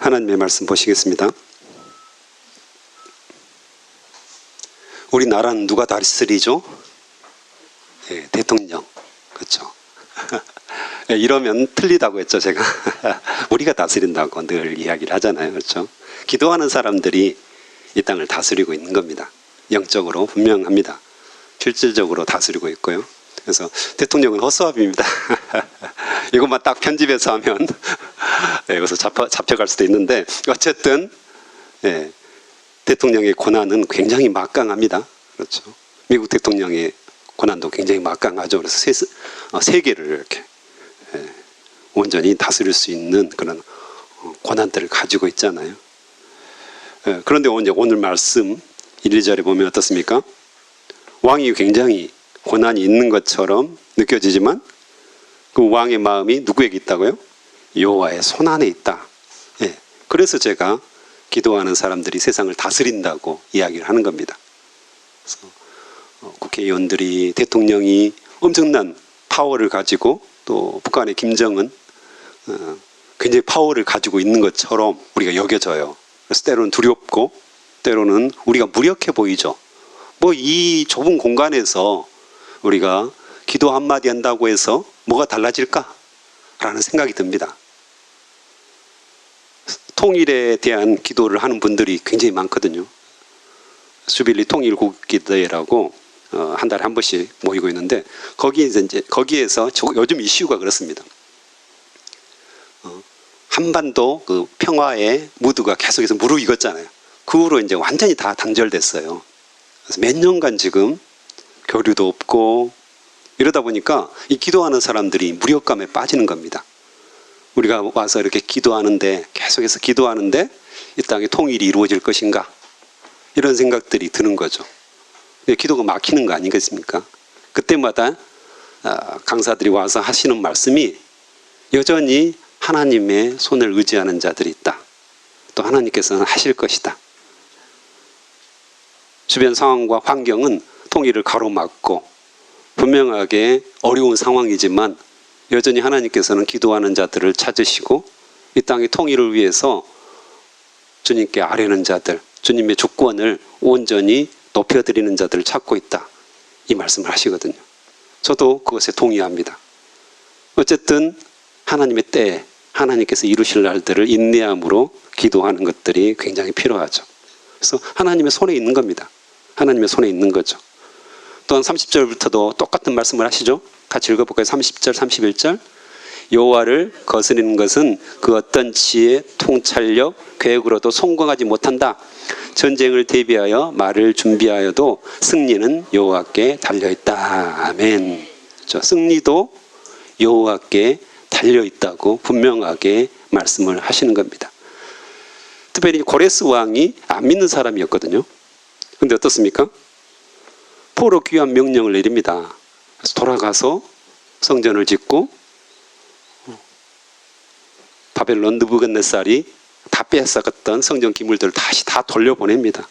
하나님의 말씀 보시겠습니다. 우리나라는 누가 다스리죠? 예, 대통령. 그렇죠. 예, 이러면 틀리다고 했죠, 제가. 우리가 다스린다고 늘 이야기를 하잖아요. 그렇죠. 기도하는 사람들이 이 땅을 다스리고 있는 겁니다. 영적으로 분명합니다. 실질적으로 다스리고 있고요. 그래서 대통령은 헛수합입니다. 이것만 딱 편집해서 하면 네, 여기서 잡혀갈 수도 있는데 어쨌든 네, 대통령의 고난은 굉장히 막강합니다. 그렇죠. 미국 대통령의 고난도 굉장히 막강하죠. 그래서 세계를 이렇게 온전히 다스릴 수 있는 그런 고난들을 가지고 있잖아요. 그런데 오늘 말씀 1, 2절에 보면 어떻습니까? 왕이 굉장히 고난이 있는 것처럼 느껴지지만 그 왕의 마음이 누구에게 있다고요? 여호와의 손안에 있다. 예. 그래서 제가 기도하는 사람들이 세상을 다스린다고 이야기를 하는 겁니다. 그래서 국회의원들이, 대통령이 엄청난 파워를 가지고 또 북한의 김정은 굉장히 파워를 가지고 있는 것처럼 우리가 여겨져요. 그래서 때로는 두렵고 때로는 우리가 무력해 보이죠. 뭐 이 좁은 공간에서 우리가 기도 한마디 한다고 해서 뭐가 달라질까? 라는 생각이 듭니다. 통일에 대한 기도를 하는 분들이 굉장히 많거든요. 주빌리 통일국기대회라고 한 달에 한 번씩 모이고 있는데 거기에서 요즘 이슈가 그렇습니다. 한반도 그 평화의 무드가 계속해서 무르익었잖아요. 그 후로 이제 완전히 다 단절됐어요. 그래서 몇 년간 지금 교류도 없고 이러다 보니까 이 기도하는 사람들이 무력감에 빠지는 겁니다. 우리가 와서 이렇게 기도하는데 계속해서 기도하는데 이 땅에 통일이 이루어질 것인가 이런 생각들이 드는 거죠. 기도가 막히는 거 아니겠습니까? 그때마다 강사들이 와서 하시는 말씀이 여전히 하나님의 손을 의지하는 자들이 있다. 또 하나님께서는 하실 것이다. 주변 상황과 환경은 통일을 가로막고 분명하게 어려운 상황이지만 여전히 하나님께서는 기도하는 자들을 찾으시고 이 땅의 통일을 위해서 주님께 아뢰는 자들, 주님의 주권을 온전히 높여드리는 자들을 찾고 있다. 이 말씀을 하시거든요. 저도 그것에 동의합니다. 어쨌든 하나님의 때에 하나님께서 이루실 날들을 인내함으로 기도하는 것들이 굉장히 필요하죠. 그래서 하나님의 손에 있는 겁니다. 하나님의 손에 있는 거죠. 또한 30절부터도 똑같은 말씀을 하시죠. 같이 읽어볼까요? 30절, 31절. 여호와를 거스리는 것은 그 어떤 지혜, 통찰력, 계획으로도 성공하지 못한다. 전쟁을 대비하여 말을 준비하여도 승리는 여호와께 달려있다. 아멘. 승리도 여호와께 달려있다고 분명하게 말씀을 하시는 겁니다. 특별히 고레스 왕이 안 믿는 사람이었거든요. 근데 어떻습니까? 포로 귀환 명령을 내립니다. 그래서 돌아가서 성전을 짓고 바벨론 느부갓네살이 다 빼앗아갔던 성전 기물들을 다시 다 돌려보냅니다.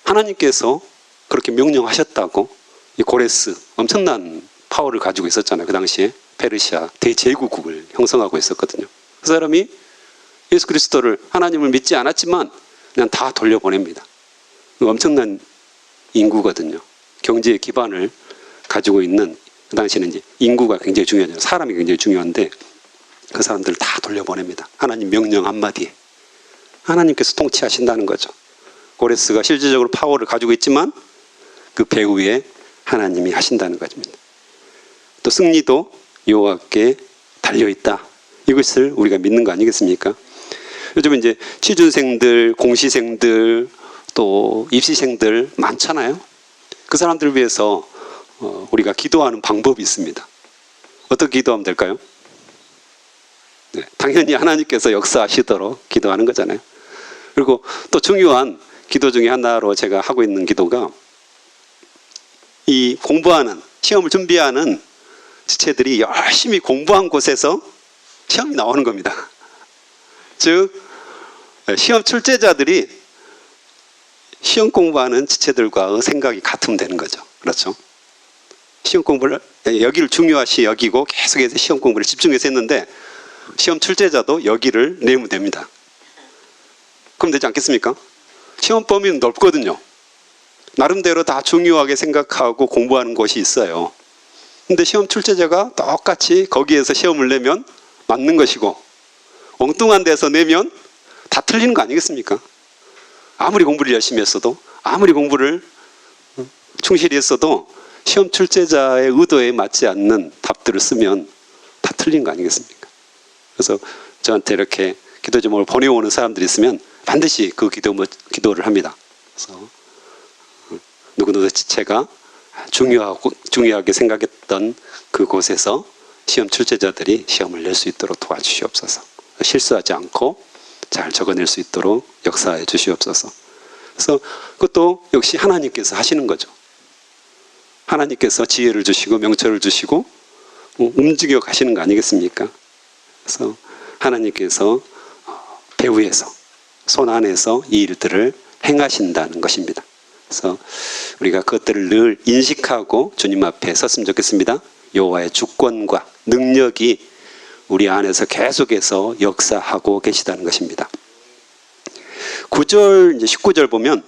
하나님께서 그렇게 명령하셨다고 이 고레스 엄청난 파워를 가지고 있었잖아요. 그 당시에 페르시아 대제국을 형성하고 있었거든요. 그 사람이 예수 그리스도를 하나님을 믿지 않았지만 그냥 다 돌려보냅니다. 엄청난 인구거든요. 경제의 기반을 가지고 있는 그 당시에는 이제 인구가 굉장히 중요하죠. 사람이 굉장히 중요한데 그 사람들을 다 돌려보냅니다. 하나님 명령 한마디에 하나님께서 통치하신다는 거죠. 고레스가 실질적으로 파워를 가지고 있지만 그 배후에 하나님이 하신다는 것입니다. 또 승리도 여호와께 달려있다. 이것을 우리가 믿는 거 아니겠습니까? 요즘 이제 취준생들, 공시생들, 또 입시생들 많잖아요. 그 사람들을 위해서 우리가 기도하는 방법이 있습니다. 어떻게 기도하면 될까요? 네, 당연히 하나님께서 역사하시도록 기도하는 거잖아요. 그리고 또 중요한 기도 중에 하나로 제가 하고 있는 기도가 이 공부하는, 시험을 준비하는 지체들이 열심히 공부한 곳에서 시험이 나오는 겁니다. 즉 시험 출제자들이 시험 공부하는 지체들과 생각이 같으면 되는 거죠. 그렇죠? 시험 공부를 여기를 중요시 여기고 계속해서 시험 공부를 집중해서 했는데 시험 출제자도 여기를 내면 됩니다. 그럼 되지 않겠습니까? 시험 범위는 넓거든요. 나름대로 다 중요하게 생각하고 공부하는 곳이 있어요. 근데 시험 출제자가 똑같이 거기에서 시험을 내면 맞는 것이고, 엉뚱한 데서 내면 다 틀리는 거 아니겠습니까? 아무리 공부를 열심히 했어도, 아무리 공부를 충실히 했어도 시험 출제자의 의도에 맞지 않는 답들을 쓰면 다 틀린 거 아니겠습니까? 그래서 저한테 이렇게 기도 제목을 보내오는 사람들이 있으면 반드시 그 기도를 합니다. 그래서 누구누구 지체가 중요하게 생각했던 그곳에서 시험 출제자들이 시험을 낼 수 있도록 도와주시옵소서. 실수하지 않고 잘 적어낼 수 있도록 역사해 주시옵소서. 그래서 그것도 역시 하나님께서 하시는 거죠. 하나님께서 지혜를 주시고 명철을 주시고 움직여 가시는 거 아니겠습니까? 그래서 하나님께서 배후에서, 손 안에서 이 일들을 행하신다는 것입니다. 그래서 우리가 그것들을 늘 인식하고 주님 앞에 섰으면 좋겠습니다. 여호와의 주권과 능력이 우리 안에서 계속해서 역사하고 계시다는 것입니다. 9절, 이제 19절 보면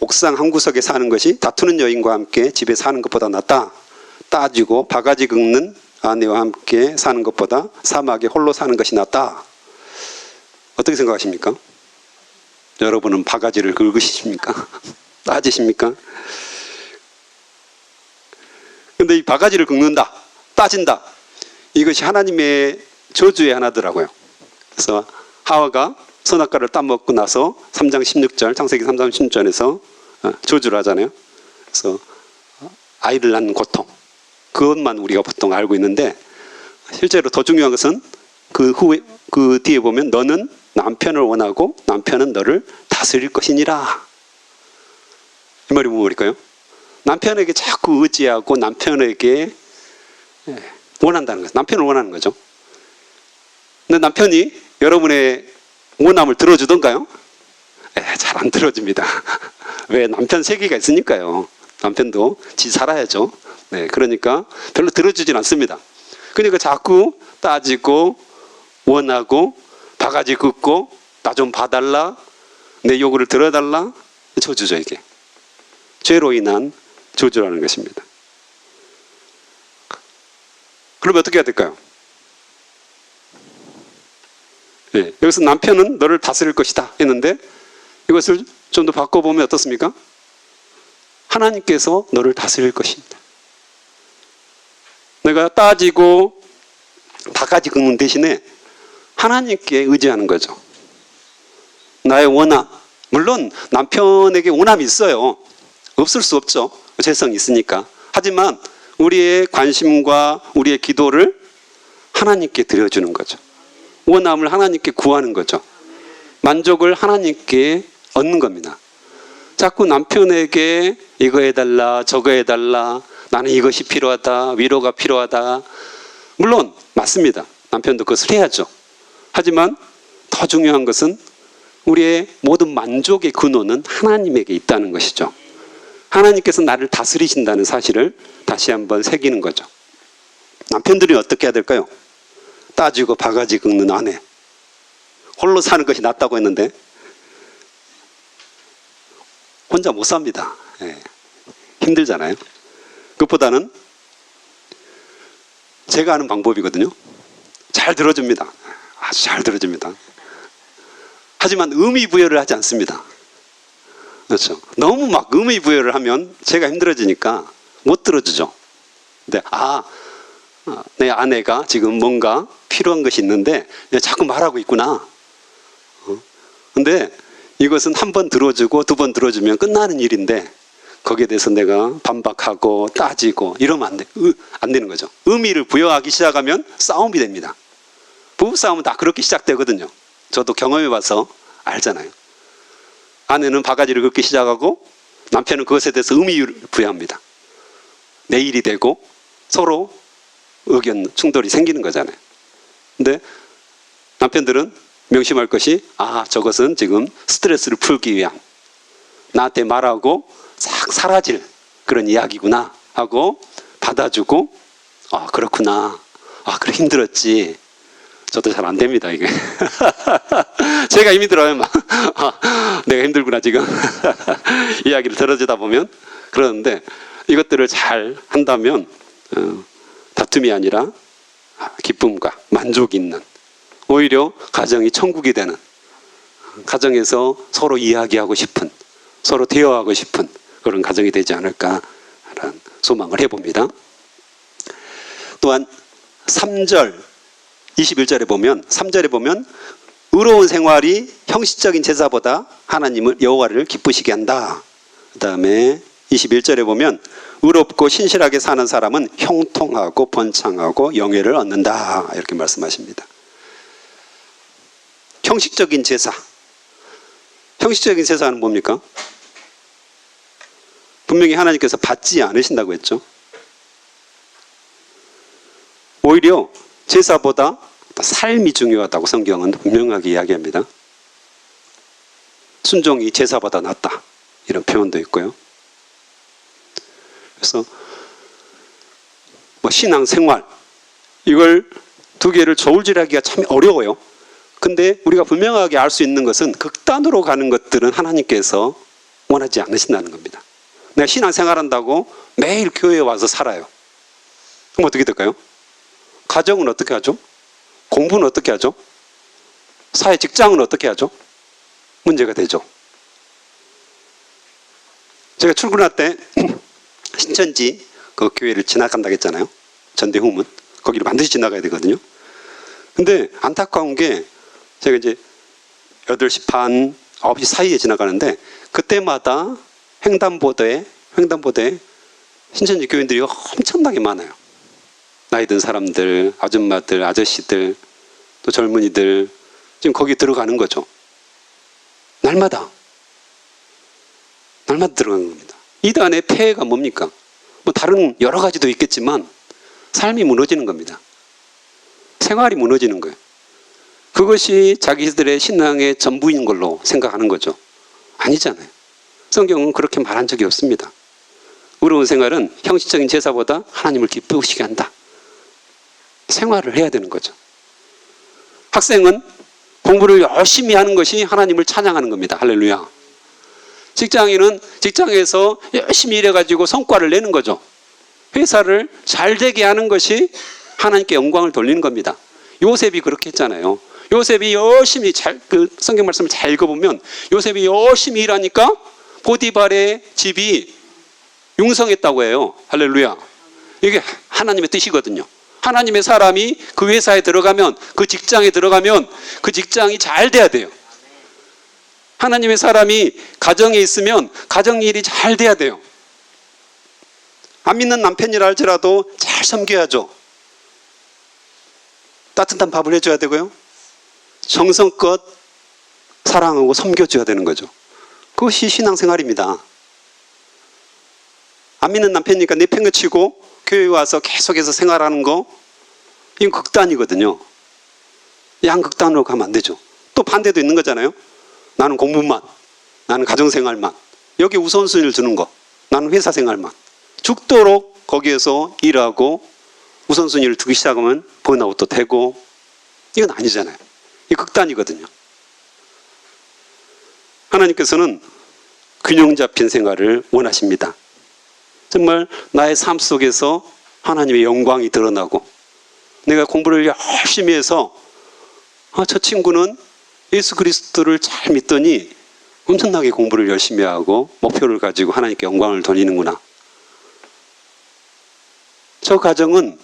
옥상 한 구석에 사는 것이 다투는 여인과 함께 집에 사는 것보다 낫다. 따지고 바가지 긁는 아내와 함께 사는 것보다 사막에 홀로 사는 것이 낫다. 어떻게 생각하십니까? 여러분은 바가지를 긁으십니까? 따지십니까? 근데 이 바가지를 긁는다, 따진다, 이것이 하나님의 저주의 하나더라고요. 그래서 하와가 선악과를 따먹고 나서 3장 16절, 창세기 3장 16절에서 저주를 하잖아요. 그래서 아이를 낳는 고통, 그것만 우리가 보통 알고 있는데, 실제로 더 중요한 것은 그 뒤에 보면 너는 남편을 원하고 남편은 너를 다스릴 것이니라. 이 말이 뭘까요? 남편에게 자꾸 의지하고 남편에게 원한다는 거죠. 남편을 원하는 거죠. 근데 남편이 여러분의 원함을 들어주던가요? 잘 안 들어줍니다. 왜? 남편 세계가 있으니까요. 남편도 지 살아야죠. 네, 그러니까 별로 들어주진 않습니다. 그러니까 자꾸 따지고 원하고 바가지 긋고 나 좀 봐달라, 내 요구를 들어달라, 저주죠. 이게 죄로 인한 저주라는 것입니다. 그러면 어떻게 해야 될까요? 네, 여기서 남편은 너를 다스릴 것이다 했는데, 이것을 좀 더 바꿔보면 어떻습니까? 하나님께서 너를 다스릴 것입니다. 내가 따지고 바가지 긁는 대신에 하나님께 의지하는 거죠. 나의 원함, 물론 남편에게 원함이 있어요. 없을 수 없죠. 죄성이 있으니까. 하지만 우리의 관심과 우리의 기도를 하나님께 드려주는 거죠. 원함을 하나님께 구하는 거죠. 만족을 하나님께 얻는 겁니다. 자꾸 남편에게 이거 해달라, 저거 해달라, 나는 이것이 필요하다, 위로가 필요하다. 물론 맞습니다. 남편도 그것을 해야죠. 하지만 더 중요한 것은 우리의 모든 만족의 근원은 하나님에게 있다는 것이죠. 하나님께서 나를 다스리신다는 사실을 다시 한번 새기는 거죠. 남편들이 어떻게 해야 될까요? 따지고 바가지 긁는 아내, 홀로 사는 것이 낫다고 했는데 혼자 못 삽니다. 힘들잖아요. 그것보다는 제가 하는 방법이거든요. 잘 들어줍니다. 아주 잘 들어줍니다. 하지만 의미 부여를 하지 않습니다. 그렇죠. 너무 막 의미 부여를 하면 제가 힘들어지니까 못 들어주죠. 근데 내 아내가 지금 뭔가 필요한 것이 있는데 자꾸 말하고 있구나. 근데 이것은 한 번 들어주고 두 번 들어주면 끝나는 일인데 거기에 대해서 내가 반박하고 따지고 이러면 안 되는 거죠. 의미를 부여하기 시작하면 싸움이 됩니다. 부부싸움은 다 그렇게 시작되거든요. 저도 경험해봐서 알잖아요. 아내는 바가지를 긁기 시작하고 남편은 그것에 대해서 의미를 부여합니다. 내일이 되고 서로 의견 충돌이 생기는 거잖아요. 근데 남편들은 명심할 것이 저것은 지금 스트레스를 풀기 위한 나한테 말하고 싹 사라질 그런 이야기구나 하고 받아주고 그렇구나 아, 그래 힘들었지. 저도 잘 안 됩니다, 이게. 제가 힘이 들어요, 막. 아, 내가 힘들구나, 지금. 이야기를 들어주다 보면. 그러는데 이것들을 잘 한다면, 다툼이 아니라 기쁨과 만족이 있는, 오히려 가정이 천국이 되는, 가정에서 서로 이야기하고 싶은, 서로 대화하고 싶은 그런 가정이 되지 않을까라는 소망을 해봅니다. 또한 3절, 21절에 보면, 3절에 보면 의로운 생활이 형식적인 제사보다 하나님을, 여호와를 기쁘시게 한다. 그 다음에 21절에 보면 의롭고 신실하게 사는 사람은 형통하고 번창하고 영예를 얻는다. 이렇게 말씀하십니다. 형식적인 제사. 형식적인 제사는 뭡니까? 분명히 하나님께서 받지 않으신다고 했죠. 오히려 제사보다 삶이 중요하다고 성경은 분명하게 이야기합니다. 순종이 제사보다 낫다. 이런 표현도 있고요. 그래서 신앙생활, 이걸 두 개를 저울질하기가 참 어려워요. 근데 우리가 분명하게 알 수 있는 것은 극단으로 가는 것들은 하나님께서 원하지 않으신다는 겁니다. 내가 신앙생활한다고 매일 교회에 와서 살아요. 그럼 어떻게 될까요? 가정은 어떻게 하죠? 공부는 어떻게 하죠? 사회 직장은 어떻게 하죠? 문제가 되죠. 제가 출근할 때 신천지 그 교회를 지나간다고 했잖아요. 전대후문. 거기를 반드시 지나가야 되거든요. 근데 안타까운 게 제가 이제 8시 반, 9시 사이에 지나가는데 그때마다 횡단보도에 신천지 교인들이 엄청나게 많아요. 나이 든 사람들, 아줌마들, 아저씨들, 또 젊은이들 지금 거기 들어가는 거죠. 날마다 들어가는 겁니다. 이단의 폐해가 뭡니까? 다른 여러 가지도 있겠지만 삶이 무너지는 겁니다. 생활이 무너지는 거예요. 그것이 자기들의 신앙의 전부인 걸로 생각하는 거죠. 아니잖아요. 성경은 그렇게 말한 적이 없습니다. 의로운 생활은 형식적인 제사보다 하나님을 기쁘시게 한다. 생활을 해야 되는 거죠. 학생은 공부를 열심히 하는 것이 하나님을 찬양하는 겁니다. 할렐루야. 직장인은 직장에서 열심히 일해가지고 성과를 내는 거죠. 회사를 잘 되게 하는 것이 하나님께 영광을 돌리는 겁니다. 요셉이 그렇게 했잖아요. 요셉이 열심히 성경 말씀을 잘 읽어보면 요셉이 열심히 일하니까 보디발의 집이 융성했다고 해요. 할렐루야. 이게 하나님의 뜻이거든요. 하나님의 사람이 그 회사에 들어가면, 그 직장에 들어가면 그 직장이 잘 돼야 돼요. 하나님의 사람이 가정에 있으면 가정 일이 잘 돼야 돼요. 안 믿는 남편이라 할지라도 잘 섬겨야죠. 따뜻한 밥을 해줘야 되고요. 정성껏 사랑하고 섬겨줘야 되는 거죠. 그것이 신앙생활입니다. 안 믿는 남편이니까 내팽개치고 교회에 와서 계속해서 생활하는 거, 이건 극단이거든요. 양극단으로 가면 안 되죠. 또 반대도 있는 거잖아요. 나는 공부만, 나는 가정생활만, 여기 우선순위를 주는 거, 나는 회사생활만. 죽도록 거기에서 일하고 우선순위를 두기 시작하면 번아웃도 되고, 이건 아니잖아요. 이 극단이거든요. 하나님께서는 균형 잡힌 생활을 원하십니다. 정말 나의 삶 속에서 하나님의 영광이 드러나고, 내가 공부를 열심히 해서 저 친구는 예수 그리스도를 잘 믿더니 엄청나게 공부를 열심히 하고 목표를 가지고 하나님께 영광을 돌리는구나. 저 가정은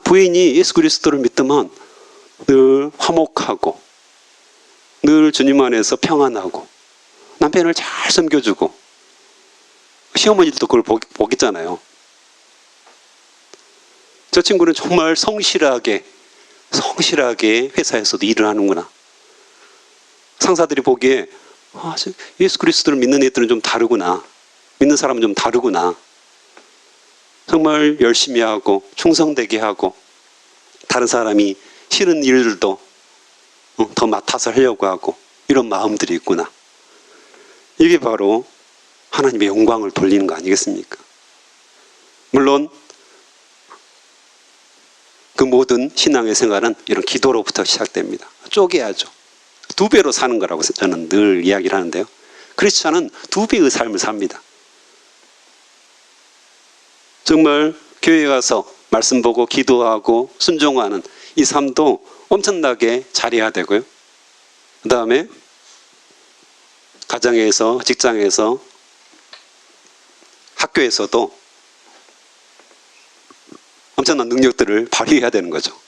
부인이 예수 그리스도를 믿더만 늘 화목하고 늘 주님 안에서 평안하고 남편을 잘 섬겨주고, 시어머니들도 그걸 보겠잖아요. 저 친구는 정말 성실하게 회사에서도 일을 하는구나. 상사들이 보기에 예수 그리스도를 믿는 애들은 좀 다르구나. 믿는 사람은 좀 다르구나. 정말 열심히 하고 충성되게 하고 다른 사람이 싫은 일들도 더 맡아서 하려고 하고, 이런 마음들이 있구나. 이게 바로 하나님의 영광을 돌리는 거 아니겠습니까? 물론 모든 신앙의 생활은 이런 기도로부터 시작됩니다. 쪼개야죠. 2배로 사는 거라고 저는 늘 이야기를 하는데요. 크리스찬은 2배의 삶을 삽니다. 정말 교회 가서 말씀 보고 기도하고 순종하는 이 삶도 엄청나게 잘해야 되고요. 그 다음에 가정에서, 직장에서, 학교에서도 엄청난 능력들을 발휘해야 되는 거죠.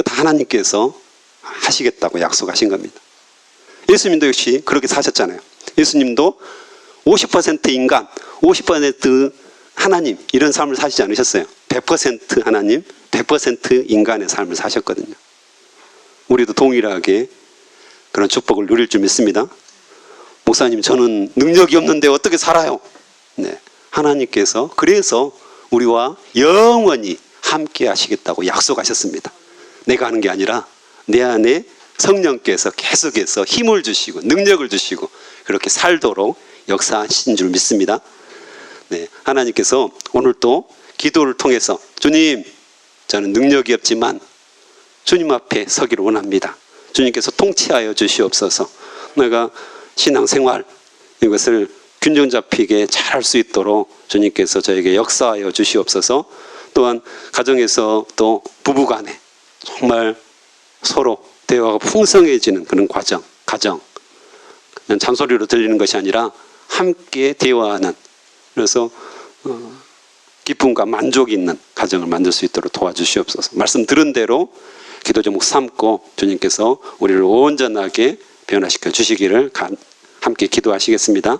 다 하나님께서 하시겠다고 약속하신 겁니다. 예수님도 역시 그렇게 사셨잖아요. 예수님도 50% 인간, 50% 하나님 이런 삶을 사시지 않으셨어요. 100% 하나님, 100% 인간의 삶을 사셨거든요. 우리도 동일하게 그런 축복을 누릴 줄 믿습니다. 목사님, 저는 능력이 없는데 어떻게 살아요? 네, 하나님께서 그래서 우리와 영원히 함께 하시겠다고 약속하셨습니다. 내가 하는 게 아니라 내 안에 성령께서 계속해서 힘을 주시고 능력을 주시고 그렇게 살도록 역사하신 줄 믿습니다. 네, 하나님께서 오늘 또 기도를 통해서 주님, 저는 능력이 없지만 주님 앞에 서기를 원합니다. 주님께서 통치하여 주시옵소서. 내가 신앙생활 이것을 균형 잡히게 잘할 수 있도록 주님께서 저에게 역사하여 주시옵소서. 또한 가정에서 또 부부간에 정말 서로 대화가 풍성해지는 그런 가정 그냥 잔소리로 들리는 것이 아니라 함께 대화하는, 그래서 기쁨과 만족이 있는 가정을 만들 수 있도록 도와주시옵소서. 말씀 들은 대로 기도 제목 삼고 주님께서 우리를 온전하게 변화시켜 주시기를 함께 기도하시겠습니다.